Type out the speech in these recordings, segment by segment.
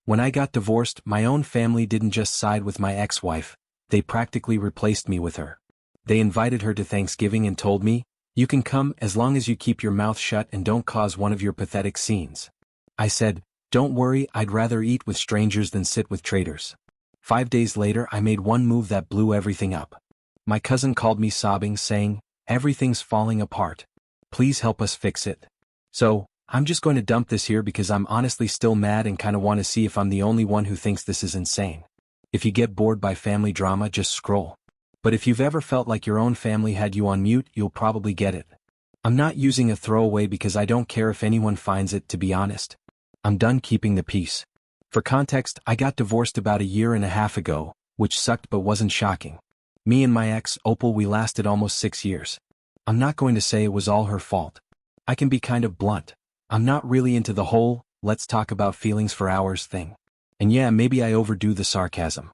When I got divorced, my own family didn't just side with my ex-wife, they practically replaced me with her. They invited her to Thanksgiving and told me, "You can come as long as you keep your mouth shut and don't cause one of your pathetic scenes." I said, "Don't worry, I'd rather eat with strangers than sit with traitors." 5 days later I made one move that blew everything up. My cousin called me sobbing saying, "Everything's falling apart. Please help us fix it." So, I'm just going to dump this here because I'm honestly still mad and kinda want to see if I'm the only one who thinks this is insane. If you get bored by family drama, just scroll. But if you've ever felt like your own family had you on mute, you'll probably get it. I'm not using a throwaway because I don't care if anyone finds it, to be honest. I'm done keeping the peace. For context, I got divorced about a year and a half ago, which sucked but wasn't shocking. Me and my ex, Opal, we lasted almost 6 years. I'm not going to say it was all her fault. I can be kind of blunt. I'm not really into the whole, let's talk about feelings for hours thing. And yeah, maybe I overdo the sarcasm.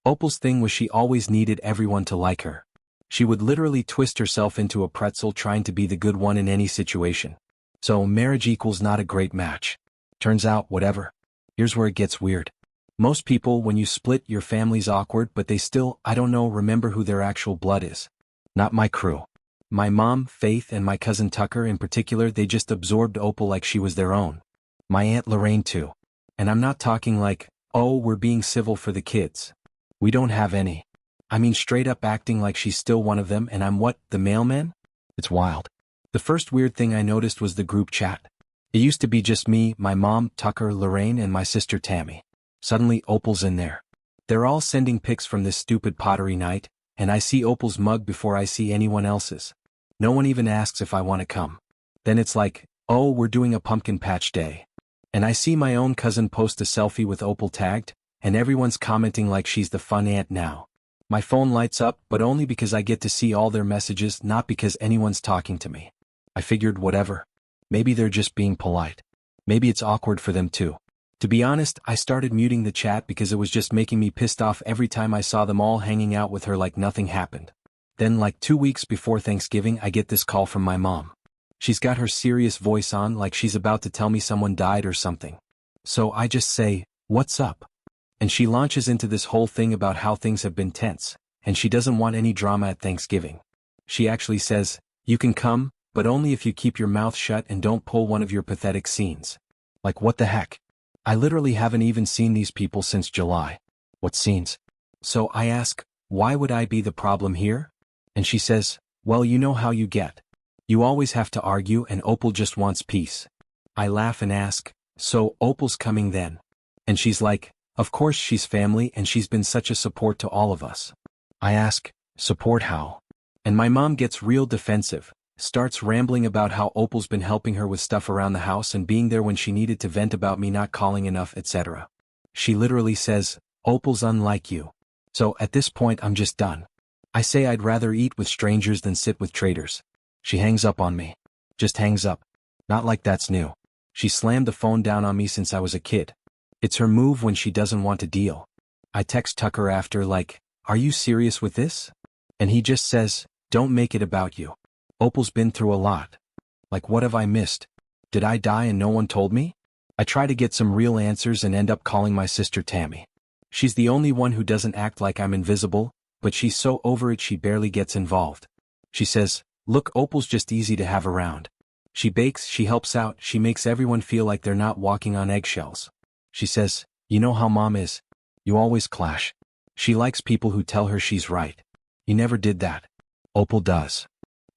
Opal's thing was she always needed everyone to like her. She would literally twist herself into a pretzel trying to be the good one in any situation. So marriage equals not a great match. Turns out, whatever. Here's where it gets weird. Most people, when you split, your family's awkward, but they still, I don't know, remember who their actual blood is. Not my crew. My mom, Faith, and my cousin Tucker in particular, they just absorbed Opal like she was their own. My Aunt Lorraine too. And I'm not talking like, oh, we're being civil for the kids. We don't have any. I mean straight up acting like she's still one of them and I'm what, the mailman? It's wild. The first weird thing I noticed was the group chat. It used to be just me, my mom, Tucker, Lorraine, and my sister Tammy. Suddenly Opal's in there. They're all sending pics from this stupid pottery night, and I see Opal's mug before I see anyone else's. No one even asks if I want to come. Then it's like, oh, we're doing a pumpkin patch day. And I see my own cousin post a selfie with Opal tagged, and everyone's commenting like she's the fun aunt now. My phone lights up, but only because I get to see all their messages, not because anyone's talking to me. I figured whatever. Maybe they're just being polite. Maybe it's awkward for them too. To be honest, I started muting the chat because it was just making me pissed off every time I saw them all hanging out with her like nothing happened. Then like 2 weeks before Thanksgiving I get this call from my mom. She's got her serious voice on like she's about to tell me someone died or something. So I just say, "What's up?" And she launches into this whole thing about how things have been tense, and she doesn't want any drama at Thanksgiving. She actually says, "You can come, but only if you keep your mouth shut and don't pull one of your pathetic scenes." Like what the heck? I literally haven't even seen these people since July. What scenes? So I ask, why would I be the problem here? And she says, well, you know how you get. You always have to argue and Opal just wants peace. I laugh and ask, so Opal's coming then? And she's like, of course she's family and she's been such a support to all of us. I ask, support how? And my mom gets real defensive, starts rambling about how Opal's been helping her with stuff around the house and being there when she needed to vent about me not calling enough, etc. She literally says, Opal's unlike you. So at this point I'm just done. I say I'd rather eat with strangers than sit with traitors. She hangs up on me. Just hangs up. Not like that's new. She slammed the phone down on me since I was a kid. It's her move when she doesn't want to deal. I text Tucker after like, are you serious with this? And he just says, don't make it about you. Opal's been through a lot. Like what have I missed? Did I die and no one told me? I try to get some real answers and end up calling my sister Tammy. She's the only one who doesn't act like I'm invisible, but she's so over it she barely gets involved. She says, look, Opal's just easy to have around. She bakes, she helps out, she makes everyone feel like they're not walking on eggshells. She says, you know how mom is. You always clash. She likes people who tell her she's right. You never did that. Opal does.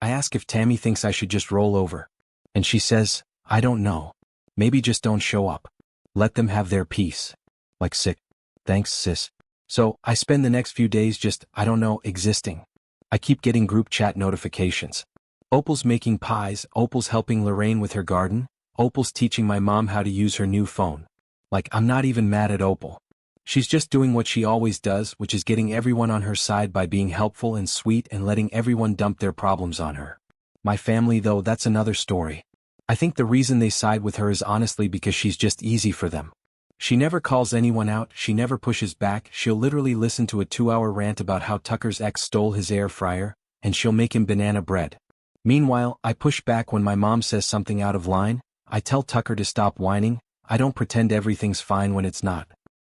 I ask if Tammy thinks I should just roll over. And she says, I don't know. Maybe just don't show up. Let them have their peace. Like sick. Thanks, sis. So, I spend the next few days just, I don't know, existing. I keep getting group chat notifications. Opal's making pies, Opal's helping Lorraine with her garden, Opal's teaching my mom how to use her new phone. Like, I'm not even mad at Opal. She's just doing what she always does, which is getting everyone on her side by being helpful and sweet and letting everyone dump their problems on her. My family, though, that's another story. I think the reason they side with her is honestly because she's just easy for them. She never calls anyone out, she never pushes back, she'll literally listen to a 2-hour rant about how Tucker's ex stole his air fryer, and she'll make him banana bread. Meanwhile, I push back when my mom says something out of line, I tell Tucker to stop whining, I don't pretend everything's fine when it's not.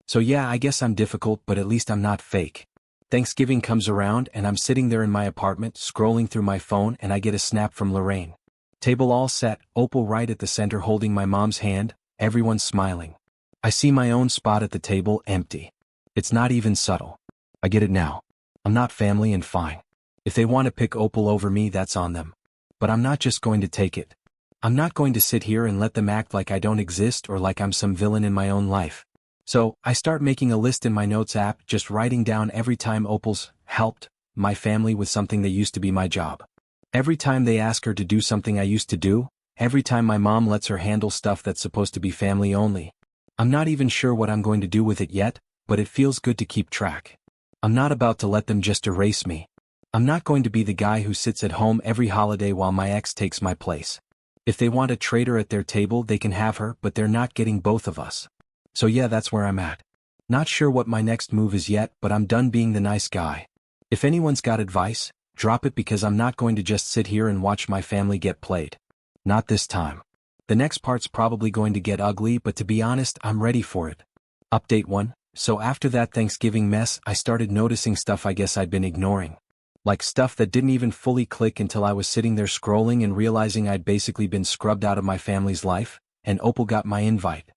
So yeah, I guess I'm difficult, but at least I'm not fake. Thanksgiving comes around and I'm sitting there in my apartment scrolling through my phone and I get a snap from Lorraine. Table all set, Opal right at the center holding my mom's hand, everyone's smiling. I see my own spot at the table empty. It's not even subtle. I get it now. I'm not family and fine. If they want to pick Opal over me, that's on them. But I'm not just going to take it. I'm not going to sit here and let them act like I don't exist or like I'm some villain in my own life. So, I start making a list in my notes app, just writing down every time Opal's helped my family with something that used to be my job. Every time they ask her to do something I used to do, every time my mom lets her handle stuff that's supposed to be family only. I'm not even sure what I'm going to do with it yet, but it feels good to keep track. I'm not about to let them just erase me. I'm not going to be the guy who sits at home every holiday while my ex takes my place. If they want a traitor at their table, they can have her, but they're not getting both of us. So yeah, that's where I'm at. Not sure what my next move is yet, but I'm done being the nice guy. If anyone's got advice, drop it because I'm not going to just sit here and watch my family get played. Not this time. The next part's probably going to get ugly, but to be honest, I'm ready for it. Update 1. So after that Thanksgiving mess, I started noticing stuff I guess I'd been ignoring. Like stuff that didn't even fully click until I was sitting there scrolling and realizing I'd basically been scrubbed out of my family's life, and Opal got my invite.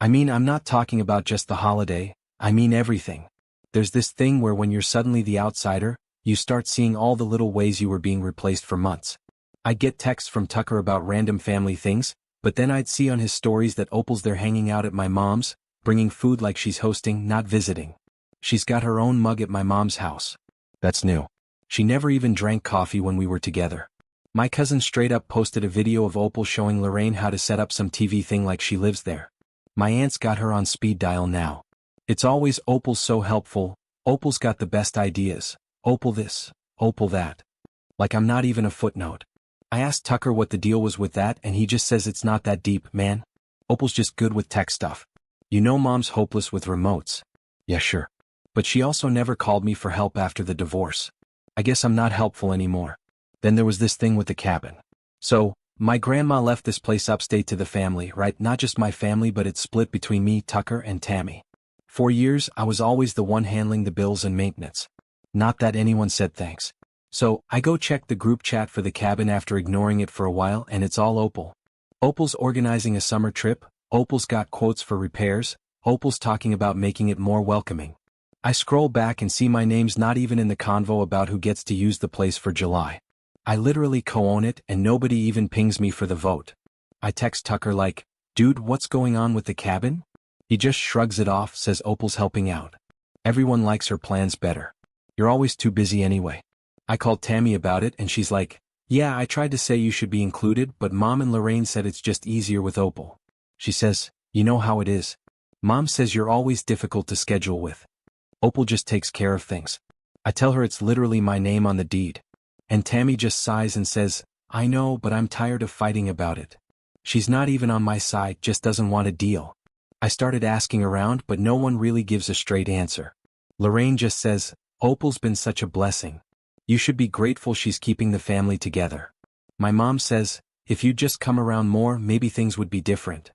I mean, I'm not talking about just the holiday, I mean everything. There's this thing where when you're suddenly the outsider, you start seeing all the little ways you were being replaced for months. I'd get texts from Tucker about random family things, but then I'd see on his stories that Opal's there hanging out at my mom's, bringing food like she's hosting, not visiting. She's got her own mug at my mom's house. That's new. She never even drank coffee when we were together. My cousin straight up posted a video of Opal showing Lorraine how to set up some TV thing like she lives there. My aunt's got her on speed dial now. It's always Opal's so helpful, Opal's got the best ideas, Opal this, Opal that. Like I'm not even a footnote. I asked Tucker what the deal was with that and he just says it's not that deep, man. Opal's just good with tech stuff. You know mom's hopeless with remotes. Yeah sure. But she also never called me for help after the divorce. I guess I'm not helpful anymore. Then there was this thing with the cabin. So, my grandma left this place upstate to the family, right? Not just my family, but it's split between me, Tucker, and Tammy. For years, I was always the one handling the bills and maintenance. Not that anyone said thanks. So, I go check the group chat for the cabin after ignoring it for a while and it's all Opal. Opal's organizing a summer trip, Opal's got quotes for repairs, Opal's talking about making it more welcoming. I scroll back and see my name's not even in the convo about who gets to use the place for July. I literally co-own it and nobody even pings me for the vote. I text Tucker like, dude, what's going on with the cabin? He just shrugs it off, says Opal's helping out. Everyone likes her plans better. You're always too busy anyway. I called Tammy about it and she's like, yeah, I tried to say you should be included, but Mom and Lorraine said it's just easier with Opal. She says, you know how it is. Mom says you're always difficult to schedule with. Opal just takes care of things. I tell her it's literally my name on the deed. And Tammy just sighs and says, I know, but I'm tired of fighting about it. She's not even on my side, just doesn't want a deal. I started asking around, but no one really gives a straight answer. Lorraine just says, Opal's been such a blessing. You should be grateful she's keeping the family together. My mom says, if you'd just come around more, maybe things would be different.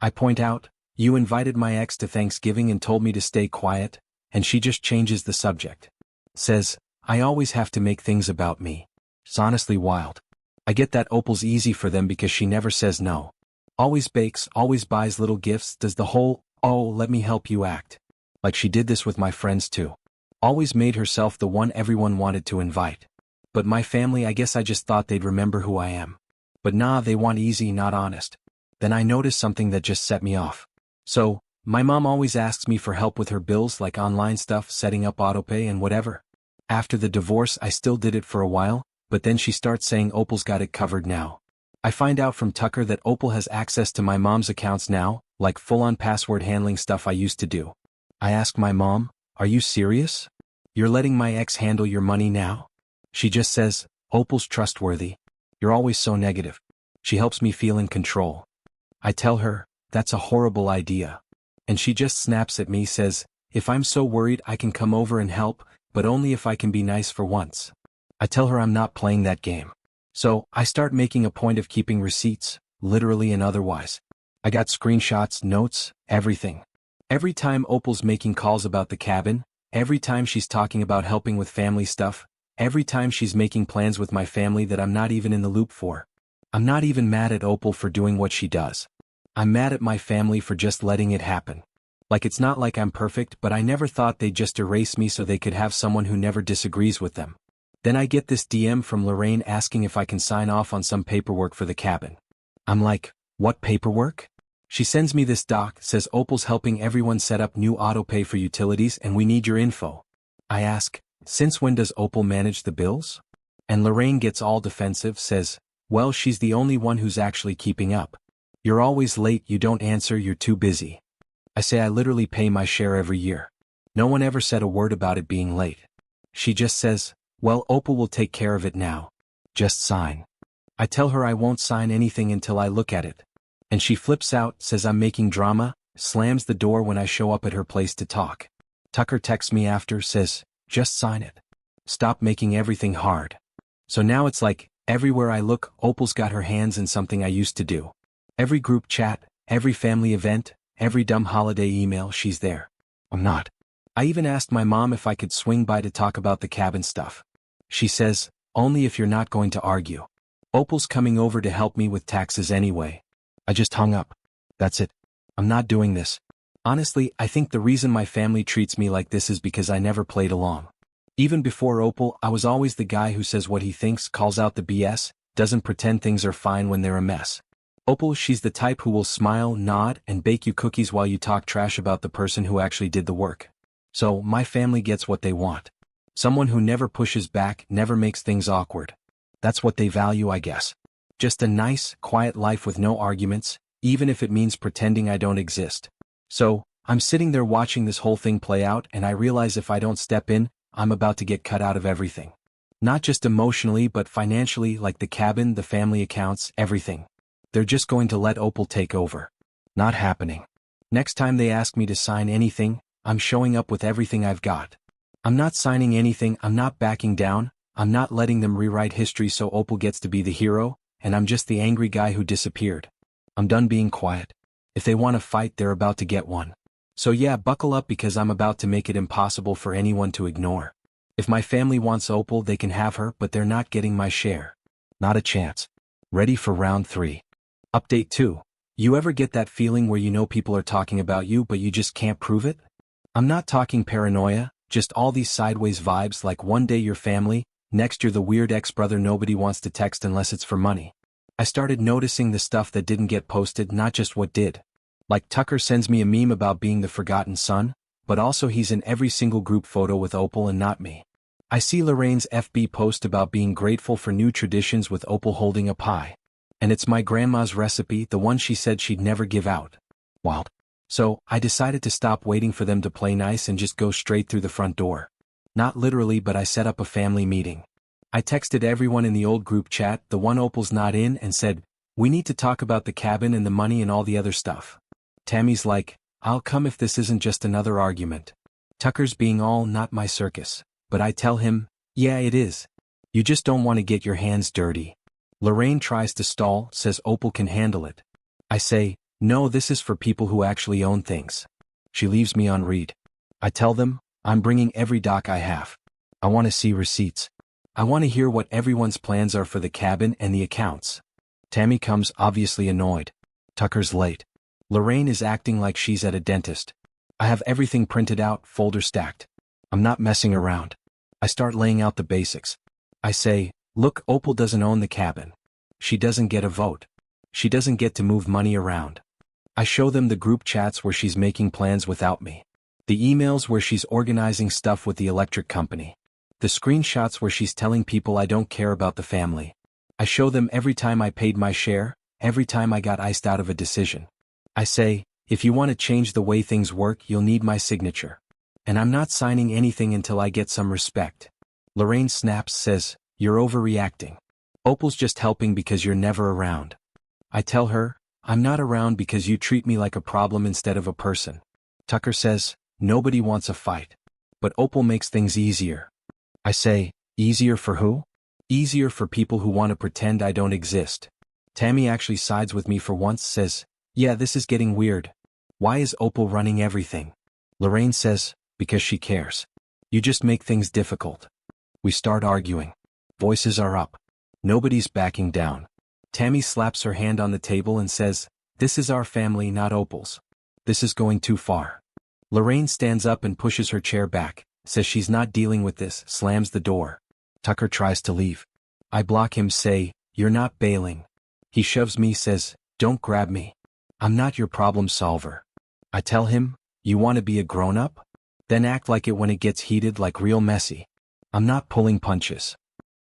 I point out, you invited my ex to Thanksgiving and told me to stay quiet, and she just changes the subject. Says, I always have to make things about me. It's honestly wild. I get that Opal's easy for them because she never says no. Always bakes, always buys little gifts, does the whole, oh, let me help you act. Like she did this with my friends too. Always made herself the one everyone wanted to invite. But my family, I guess I just thought they'd remember who I am. But nah, they want easy, not honest. Then I noticed something that just set me off. So, my mom always asks me for help with her bills like online stuff, setting up autopay and whatever. After the divorce I still did it for a while, but then she starts saying Opal's got it covered now. I find out from Tucker that Opal has access to my mom's accounts now, like full-on password handling stuff I used to do. I ask my mom, are you serious? You're letting my ex handle your money now? She just says, Opal's trustworthy. You're always so negative. She helps me feel in control. I tell her, that's a horrible idea. And she just snaps at me, says, if I'm so worried I can come over and help, but only if I can be nice for once. I tell her I'm not playing that game. So, I start making a point of keeping receipts, literally and otherwise. I got screenshots, notes, everything. Every time Opal's making calls about the cabin, every time she's talking about helping with family stuff, every time she's making plans with my family that I'm not even in the loop for. I'm not even mad at Opal for doing what she does. I'm mad at my family for just letting it happen. Like it's not like I'm perfect, but I never thought they'd just erase me so they could have someone who never disagrees with them. Then I get this DM from Lorraine asking if I can sign off on some paperwork for the cabin. I'm like, what paperwork? She sends me this doc, says Opal's helping everyone set up new autopay for utilities and we need your info. I ask, since when does Opal manage the bills? And Lorraine gets all defensive, says, well, she's the only one who's actually keeping up. You're always late, you don't answer, you're too busy. I say I literally pay my share every year. No one ever said a word about it being late. She just says, well, Opal will take care of it now. Just sign. I tell her I won't sign anything until I look at it. And she flips out, says I'm making drama, slams the door when I show up at her place to talk. Tucker texts me after, says, just sign it. Stop making everything hard. So now it's like, everywhere I look, Opal's got her hands in something I used to do. Every group chat, every family event, every dumb holiday email, she's there. I'm not. I even asked my mom if I could swing by to talk about the cabin stuff. She says, only if you're not going to argue. Opal's coming over to help me with taxes anyway. I just hung up. That's it. I'm not doing this. Honestly, I think the reason my family treats me like this is because I never played along. Even before Opal, I was always the guy who says what he thinks, calls out the BS, doesn't pretend things are fine when they're a mess. Opal, she's the type who will smile, nod, and bake you cookies while you talk trash about the person who actually did the work. So, my family gets what they want. Someone who never pushes back, never makes things awkward. That's what they value, I guess. Just a nice, quiet life with no arguments, even if it means pretending I don't exist. So, I'm sitting there watching this whole thing play out and I realize if I don't step in, I'm about to get cut out of everything. Not just emotionally but financially, like the cabin, the family accounts, everything. They're just going to let Opal take over. Not happening. Next time they ask me to sign anything, I'm showing up with everything I've got. I'm not signing anything, I'm not backing down, I'm not letting them rewrite history so Opal gets to be the hero, and I'm just the angry guy who disappeared. I'm done being quiet. If they want to fight, they're about to get one. So yeah, buckle up because I'm about to make it impossible for anyone to ignore. If my family wants Opal, they can have her, but they're not getting my share. Not a chance. Ready for round 3. Update 2. You ever get that feeling where you know people are talking about you but you just can't prove it? I'm not talking paranoia, just all these sideways vibes like one day you're family, next you're the weird ex-brother nobody wants to text unless it's for money. I started noticing the stuff that didn't get posted, not just what did. Like Tucker sends me a meme about being the forgotten son, but also he's in every single group photo with Opal and not me. I see Lorraine's FB post about being grateful for new traditions with Opal holding a pie. And it's my grandma's recipe, the one she said she'd never give out. Wild. So, I decided to stop waiting for them to play nice and just go straight through the front door. Not literally, but I set up a family meeting. I texted everyone in the old group chat, the one Opal's not in, and said, we need to talk about the cabin and the money and all the other stuff. Tammy's like, I'll come if this isn't just another argument. Tucker's being all not my circus, but I tell him, yeah it is. You just don't want to get your hands dirty. Lorraine tries to stall, says Opal can handle it. I say, no, this is for people who actually own things. She leaves me on read. I tell them, I'm bringing every doc I have. I want to see receipts. I want to hear what everyone's plans are for the cabin and the accounts. Tammy comes, obviously annoyed. Tucker's late. Lorraine is acting like she's at a dentist. I have everything printed out, folder stacked. I'm not messing around. I start laying out the basics. I say, look, Opal doesn't own the cabin. She doesn't get a vote. She doesn't get to move money around. I show them the group chats where she's making plans without me. The emails where she's organizing stuff with the electric company. The screenshots where she's telling people I don't care about the family. I show them every time I paid my share, every time I got iced out of a decision. I say, if you want to change the way things work, you'll need my signature. And I'm not signing anything until I get some respect. Lorraine snaps, says, you're overreacting. Opal's just helping because you're never around. I tell her, I'm not around because you treat me like a problem instead of a person. Tucker says, nobody wants a fight. But Opal makes things easier. I say, easier for who? Easier for people who want to pretend I don't exist. Tammy actually sides with me for once, says, yeah, this is getting weird. Why is Opal running everything? Lorraine says, because she cares. You just make things difficult. We start arguing. Voices are up. Nobody's backing down. Tammy slaps her hand on the table and says, this is our family, not Opal's. This is going too far. Lorraine stands up and pushes her chair back, says she's not dealing with this, slams the door. Tucker tries to leave. I block him, say, you're not bailing. He shoves me, says, don't grab me. I'm not your problem solver. I tell him, you want to be a grown-up? Then act like it when it gets heated, like real messy. I'm not pulling punches.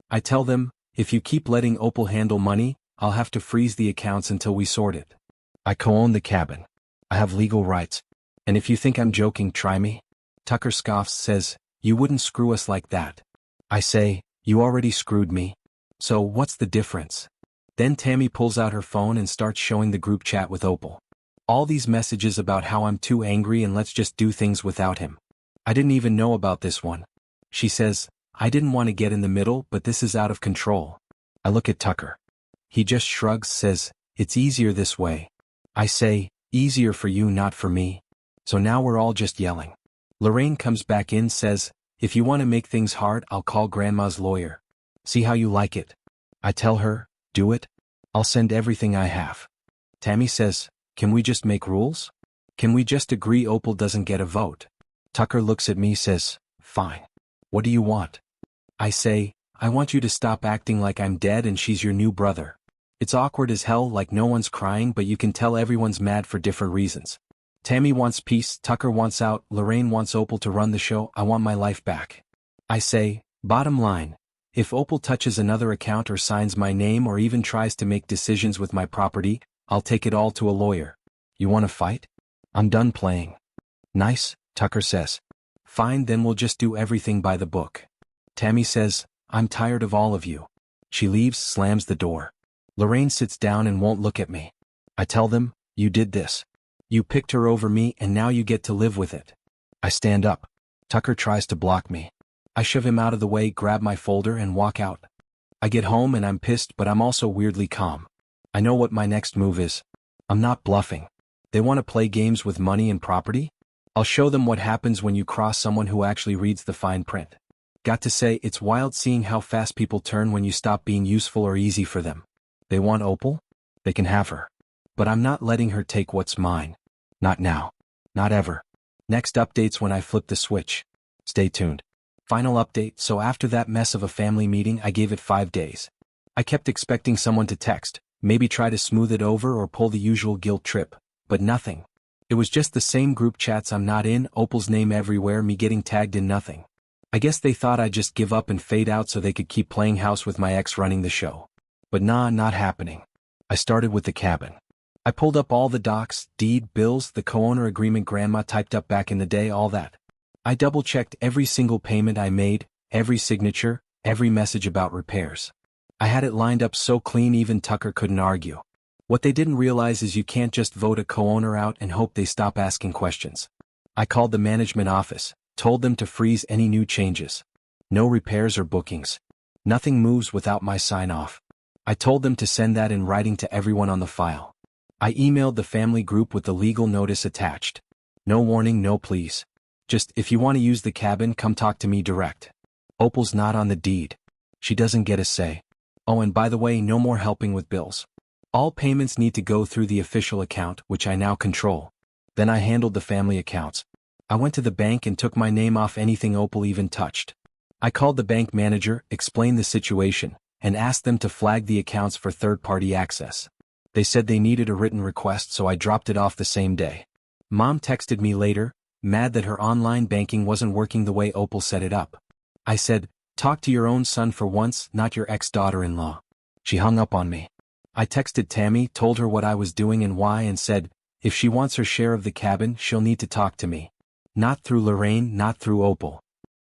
I tell them, if you keep letting Opal handle money, I'll have to freeze the accounts until we sort it. I co-own the cabin. I have legal rights. And if you think I'm joking, try me. Tucker scoffs, says, you wouldn't screw us like that. I say, you already screwed me. So what's the difference? Then Tammy pulls out her phone and starts showing the group chat with Opal. All these messages about how I'm too angry and let's just do things without him. I didn't even know about this one. She says, I didn't want to get in the middle, but this is out of control. I look at Tucker. He just shrugs, says, it's easier this way. I say, easier for you, not for me. So now we're all just yelling. Lorraine comes back in, says, if you want to make things hard, I'll call Grandma's lawyer. See how you like it. I tell her, do it. I'll send everything I have. Tammy says, can we just make rules? Can we just agree Opal doesn't get a vote? Tucker looks at me, says, fine. What do you want? I say, I want you to stop acting like I'm dead and she's your new brother. It's awkward as hell, like no one's crying, but you can tell everyone's mad for different reasons. Tammy wants peace, Tucker wants out, Lorraine wants Opal to run the show, I want my life back. I say, bottom line, if Opal touches another account or signs my name or even tries to make decisions with my property, I'll take it all to a lawyer. You want to fight? I'm done playing. Nice, Tucker says. Fine, then we'll just do everything by the book. Tammy says, I'm tired of all of you. She leaves, slams the door. Lorraine sits down and won't look at me. I tell them, you did this. You picked her over me and now you get to live with it. I stand up. Tucker tries to block me. I shove him out of the way, grab my folder and walk out. I get home and I'm pissed, but I'm also weirdly calm. I know what my next move is. I'm not bluffing. They want to play games with money and property? I'll show them what happens when you cross someone who actually reads the fine print. Got to say, it's wild seeing how fast people turn when you stop being useful or easy for them. They want Opal? They can have her. But I'm not letting her take what's mine. Not now. Not ever. Next update's when I flip the switch. Stay tuned. Final update, so after that mess of a family meeting, I gave it 5 days. I kept expecting someone to text, maybe try to smooth it over or pull the usual guilt trip, but nothing. It was just the same group chats I'm not in, Opal's name everywhere, me getting tagged in nothing. I guess they thought I'd just give up and fade out so they could keep playing house with my ex running the show. But nah, not happening. I started with the cabin. I pulled up all the docs, deed, bills, the co-owner agreement Grandma typed up back in the day, all that. I double-checked every single payment I made, every signature, every message about repairs. I had it lined up so clean even Tucker couldn't argue. What they didn't realize is you can't just vote a co-owner out and hope they stop asking questions. I called the management office, told them to freeze any new changes. No repairs or bookings. Nothing moves without my sign-off. I told them to send that in writing to everyone on the file. I emailed the family group with the legal notice attached. No warning, no please. Just, if you want to use the cabin, come talk to me direct. Opal's not on the deed. She doesn't get a say. Oh, and by the way, no more helping with bills. All payments need to go through the official account, which I now control. Then I handled the family accounts. I went to the bank and took my name off anything Opal even touched. I called the bank manager, explained the situation, and asked them to flag the accounts for third-party access. They said they needed a written request, so I dropped it off the same day. Mom texted me later, mad that her online banking wasn't working the way Opal set it up. I said, talk to your own son for once, not your ex-daughter-in-law. She hung up on me. I texted Tammy, told her what I was doing and why, and said, if she wants her share of the cabin, she'll need to talk to me. Not through Lorraine, not through Opal.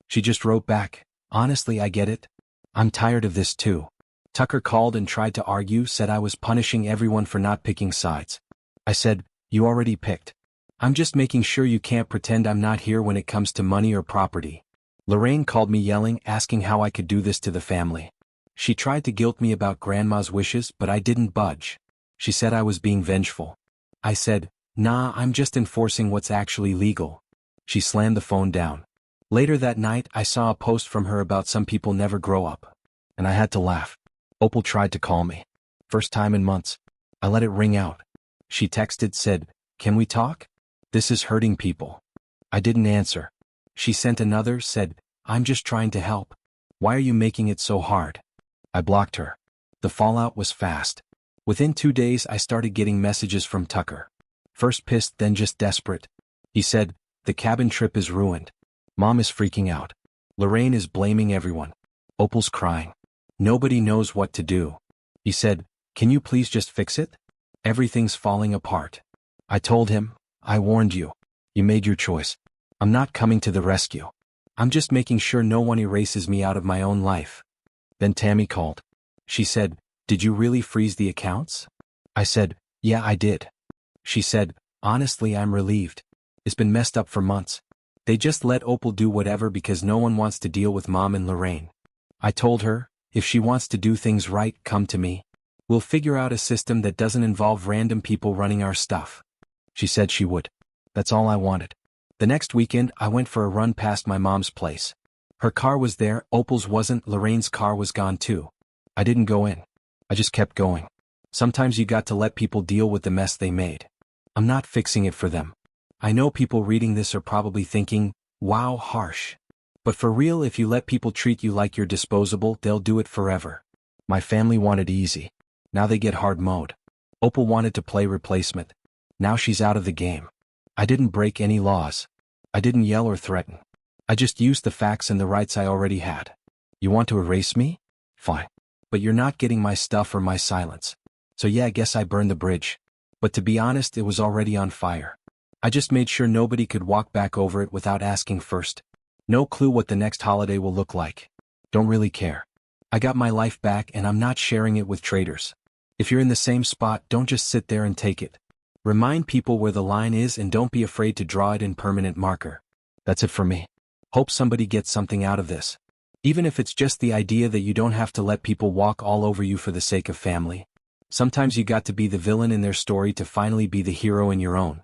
She just wrote back, honestly, I get it. I'm tired of this too. Tucker called and tried to argue, said I was punishing everyone for not picking sides. I said, you already picked. I'm just making sure you can't pretend I'm not here when it comes to money or property. Lorraine called me yelling, asking how I could do this to the family. She tried to guilt me about Grandma's wishes, but I didn't budge. She said I was being vengeful. I said, Nah, I'm just enforcing what's actually legal. She slammed the phone down. Later that night, I saw a post from her about some people never grow up. And I had to laugh. Opal tried to call me. First time in months. I let it ring out. She texted, said, "Can we talk? This is hurting people." I didn't answer. She sent another, said, "I'm just trying to help. Why are you making it so hard?" I blocked her. The fallout was fast. Within 2 days I started getting messages from Tucker. First pissed, then just desperate. He said, "The cabin trip is ruined. Mom is freaking out. Lorraine is blaming everyone. Opal's crying. Nobody knows what to do." He said, "Can you please just fix it? Everything's falling apart." I told him, "I warned you. You made your choice. I'm not coming to the rescue. I'm just making sure no one erases me out of my own life." Then Tammy called. She said, "Did you really freeze the accounts?" I said, "Yeah, I did." She said, "Honestly, I'm relieved. It's been messed up for months. They just let Opal do whatever because no one wants to deal with Mom and Lorraine." I told her, "If she wants to do things right, come to me. We'll figure out a system that doesn't involve random people running our stuff." She said she would. That's all I wanted. The next weekend, I went for a run past my mom's place. Her car was there, Opal's wasn't, Lorraine's car was gone too. I didn't go in. I just kept going. Sometimes you got to let people deal with the mess they made. I'm not fixing it for them. I know people reading this are probably thinking, "Wow, harsh." But for real, if you let people treat you like you're disposable, they'll do it forever. My family wanted easy. Now they get hard mode. Opal wanted to play replacement. Now she's out of the game. I didn't break any laws. I didn't yell or threaten. I just used the facts and the rights I already had. You want to erase me? Fine. But you're not getting my stuff or my silence. So yeah, I guess I burned the bridge. But to be honest, it was already on fire. I just made sure nobody could walk back over it without asking first. No clue what the next holiday will look like. Don't really care. I got my life back and I'm not sharing it with traitors. If you're in the same spot, don't just sit there and take it. Remind people where the line is and don't be afraid to draw it in permanent marker. That's it for me. Hope somebody gets something out of this. Even if it's just the idea that you don't have to let people walk all over you for the sake of family. Sometimes you got to be the villain in their story to finally be the hero in your own.